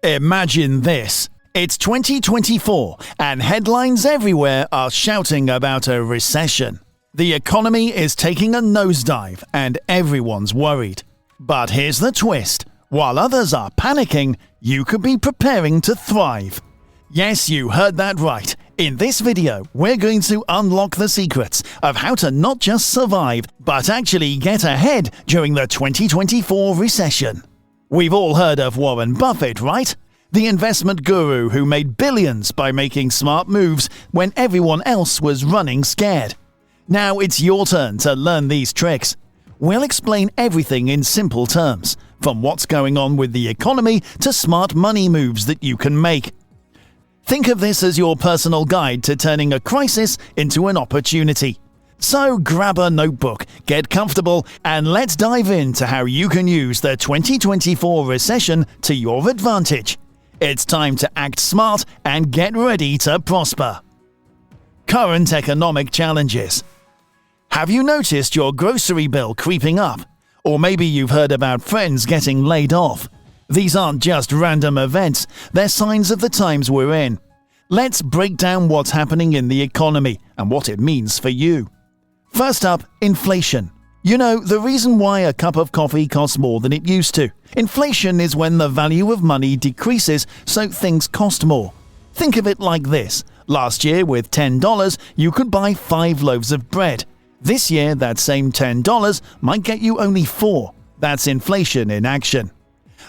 Imagine this. It's 2024 and headlines everywhere are shouting about a recession. The economy is taking a nosedive and everyone's worried. But here's the twist. While others are panicking, you could be preparing to thrive. Yes, you heard that right. In this video, we're going to unlock the secrets of how to not just survive, but actually get ahead during the 2024 recession. We've all heard of Warren Buffett, right? The investment guru who made billions by making smart moves when everyone else was running scared. Now it's your turn to learn these tricks. We'll explain everything in simple terms, from what's going on with the economy to smart money moves that you can make. Think of this as your personal guide to turning a crisis into an opportunity. So grab a notebook, get comfortable, and let's dive into how you can use the 2024 recession to your advantage. It's time to act smart and get ready to prosper. Current economic challenges. Have you noticed your grocery bill creeping up? Or maybe you've heard about friends getting laid off. These aren't just random events, they're signs of the times we're in. Let's break down what's happening in the economy and what it means for you. First up, inflation. You know, the reason why a cup of coffee costs more than it used to. Inflation is when the value of money decreases, so things cost more. Think of it like this. Last year, with $10, you could buy 5 loaves of bread. This year, that same $10 might get you only 4. That's inflation in action.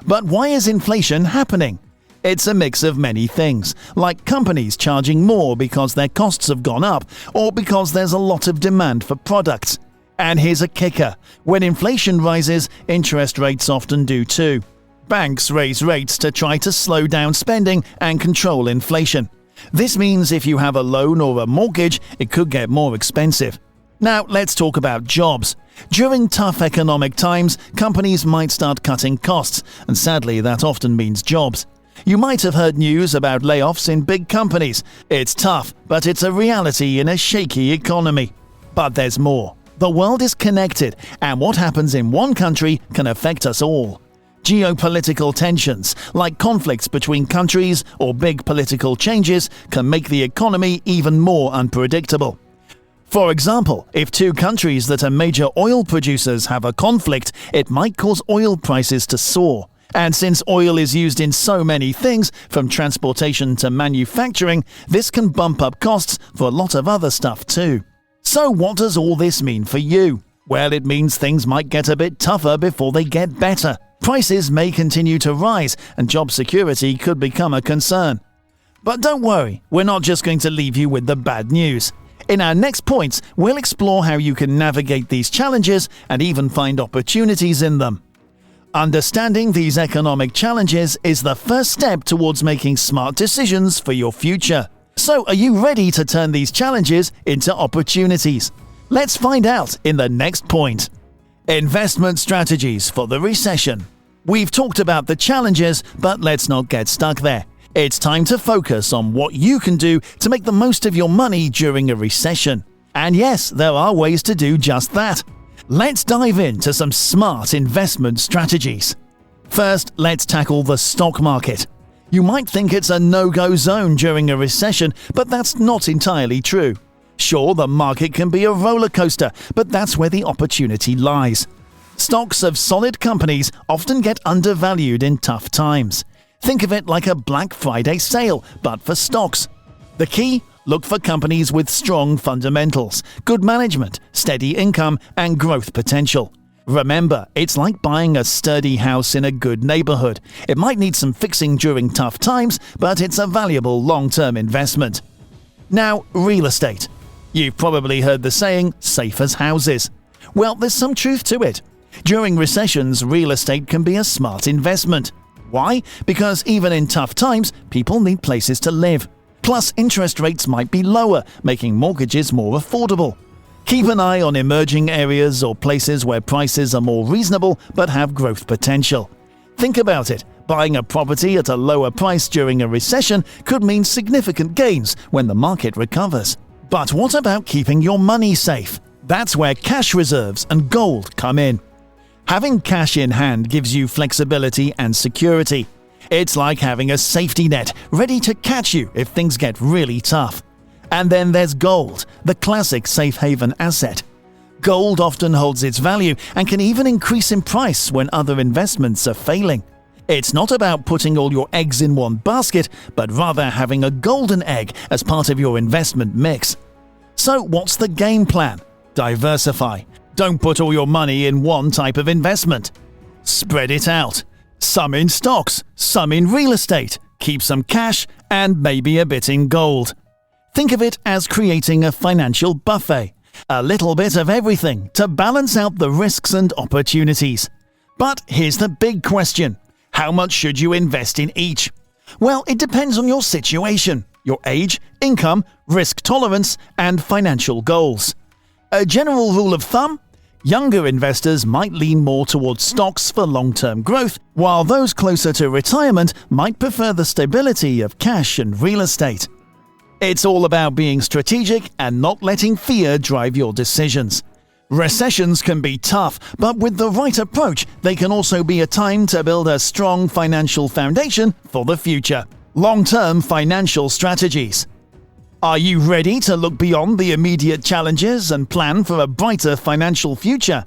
But why is inflation happening? It's a mix of many things, like companies charging more because their costs have gone up, or because there's a lot of demand for products. And here's a kicker. When inflation rises, interest rates often do too. Banks raise rates to try to slow down spending and control inflation. This means if you have a loan or a mortgage, it could get more expensive. Now let's talk about jobs. During tough economic times, companies might start cutting costs, and sadly that often means jobs. You might have heard news about layoffs in big companies. It's tough, but it's a reality in a shaky economy. But there's more. The world is connected, and what happens in one country can affect us all. Geopolitical tensions, like conflicts between countries or big political changes, can make the economy even more unpredictable. For example, if 2 countries that are major oil producers have a conflict, it might cause oil prices to soar. And since oil is used in so many things, from transportation to manufacturing, this can bump up costs for a lot of other stuff too. So what does all this mean for you? Well, it means things might get a bit tougher before they get better. Prices may continue to rise, and job security could become a concern. But don't worry, we're not just going to leave you with the bad news. In our next points, we'll explore how you can navigate these challenges and even find opportunities in them. Understanding these economic challenges is the first step towards making smart decisions for your future. So, are you ready to turn these challenges into opportunities? Let's find out in the next point. Investment strategies for the recession. We've talked about the challenges, but let's not get stuck there. It's time to focus on what you can do to make the most of your money during a recession. And yes, there are ways to do just that. Let's dive into some smart investment strategies. First, let's tackle the stock market. You might think it's a no-go zone during a recession, but that's not entirely true. Sure, the market can be a roller coaster, but that's where the opportunity lies. Stocks of solid companies often get undervalued in tough times. Think of it like a Black Friday sale, but for stocks. The key? Look for companies with strong fundamentals, good management, steady income, and growth potential. Remember, it's like buying a sturdy house in a good neighborhood. It might need some fixing during tough times, but it's a valuable long-term investment. Now, real estate. You've probably heard the saying, safe as houses. Well, there's some truth to it. During recessions, real estate can be a smart investment. Why? Because even in tough times, people need places to live. Plus, interest rates might be lower, making mortgages more affordable. Keep an eye on emerging areas or places where prices are more reasonable but have growth potential. Think about it. Buying a property at a lower price during a recession could mean significant gains when the market recovers. But what about keeping your money safe? That's where cash reserves and gold come in. Having cash in hand gives you flexibility and security. It's like having a safety net ready to catch you if things get really tough. And then there's gold, the classic safe haven asset. Gold often holds its value and can even increase in price when other investments are failing. It's not about putting all your eggs in one basket, but rather having a golden egg as part of your investment mix. So what's the game plan? Diversify. Don't put all your money in one type of investment. Spread it out. Some in stocks, some in real estate, keep some cash, and maybe a bit in gold. Think of it as creating a financial buffet. A little bit of everything to balance out the risks and opportunities. But here's the big question. How much should you invest in each? Well, it depends on your situation, your age, income, risk tolerance, and financial goals. A general rule of thumb: younger investors might lean more towards stocks for long-term growth, while those closer to retirement might prefer the stability of cash and real estate. It's all about being strategic and not letting fear drive your decisions. Recessions can be tough, but with the right approach, they can also be a time to build a strong financial foundation for the future. Long-term financial strategies. Are you ready to look beyond the immediate challenges and plan for a brighter financial future?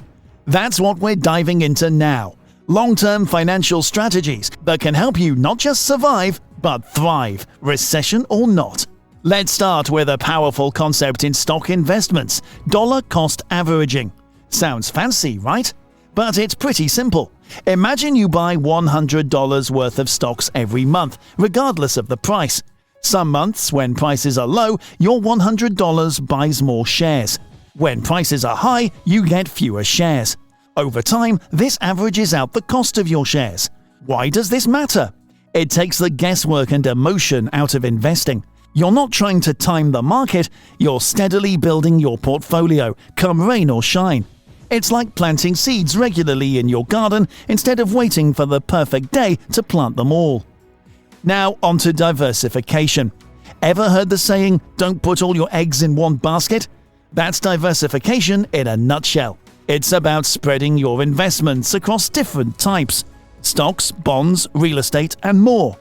That's what we're diving into now. Long-term financial strategies that can help you not just survive, but thrive, recession or not. Let's start with a powerful concept in stock investments: dollar cost averaging. Sounds fancy, right? But it's pretty simple. Imagine you buy $100 worth of stocks every month, regardless of the price. Some months, when prices are low, your $100 buys more shares. When prices are high, you get fewer shares. Over time, this averages out the cost of your shares. Why does this matter? It takes the guesswork and emotion out of investing. You're not trying to time the market, you're steadily building your portfolio, come rain or shine. It's like planting seeds regularly in your garden instead of waiting for the perfect day to plant them all. Now onto diversification. Ever heard the saying, "Don't put all your eggs in one basket"? That's diversification in a nutshell. It's about spreading your investments across different types: stocks, bonds, real estate, and more.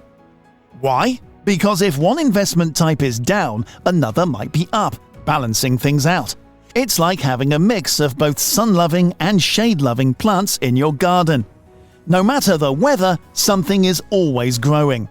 Why? Because if one investment type is down, another might be up, balancing things out. It's like having a mix of both sun-loving and shade-loving plants in your garden. No matter the weather, something is always growing.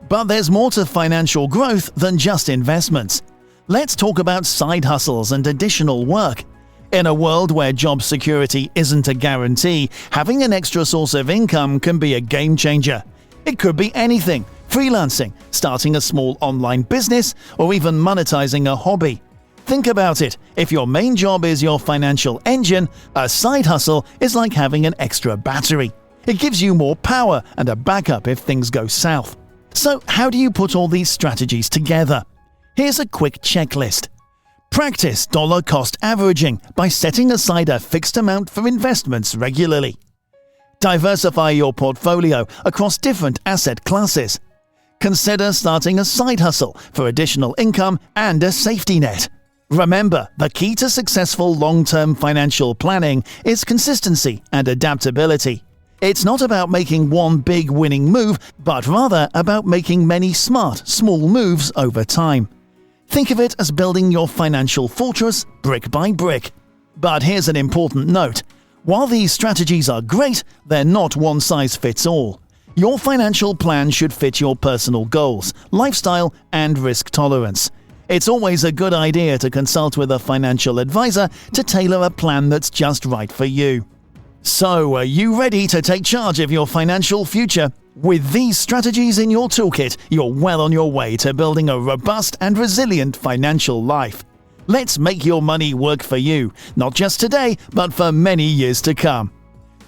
But there's more to financial growth than just investments. Let's talk about side hustles and additional work. In a world where job security isn't a guarantee, having an extra source of income can be a game changer. It could be anything: freelancing, starting a small online business, or even monetizing a hobby. Think about it. If your main job is your financial engine, a side hustle is like having an extra battery. It gives you more power and a backup if things go south. So how do you put all these strategies together? Here's a quick checklist. Practice dollar cost averaging by setting aside a fixed amount for investments regularly. Diversify your portfolio across different asset classes. Consider starting a side hustle for additional income and a safety net. Remember, the key to successful long-term financial planning is consistency and adaptability. It's not about making one big winning move, but rather about making many smart, small moves over time. Think of it as building your financial fortress brick by brick. But here's an important note. While these strategies are great, they're not one size fits all. Your financial plan should fit your personal goals, lifestyle, and risk tolerance. It's always a good idea to consult with a financial advisor to tailor a plan that's just right for you. So, are you ready to take charge of your financial future? With these strategies in your toolkit, you're well on your way to building a robust and resilient financial life. Let's make your money work for you, not just today, but for many years to come.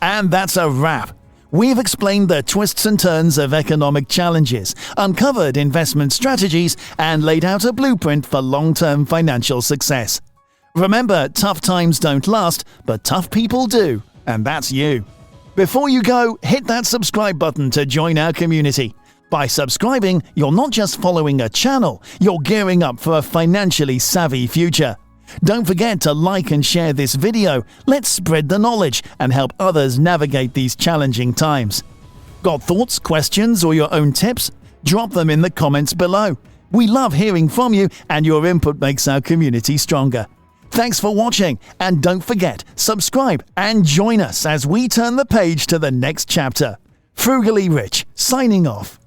And that's a wrap. We've explained the twists and turns of economic challenges, uncovered investment strategies, and laid out a blueprint for long-term financial success. Remember, tough times don't last, but tough people do, and that's you. Before you go, hit that subscribe button to join our community. By subscribing, you're not just following a channel, you're gearing up for a financially savvy future. Don't forget to like and share this video. Let's spread the knowledge and help others navigate these challenging times. Got thoughts, questions, or your own tips? Drop them in the comments below. We love hearing from you, and your input makes our community stronger. Thanks for watching, and don't forget, subscribe and join us as we turn the page to the next chapter. Frugally Rich, signing off.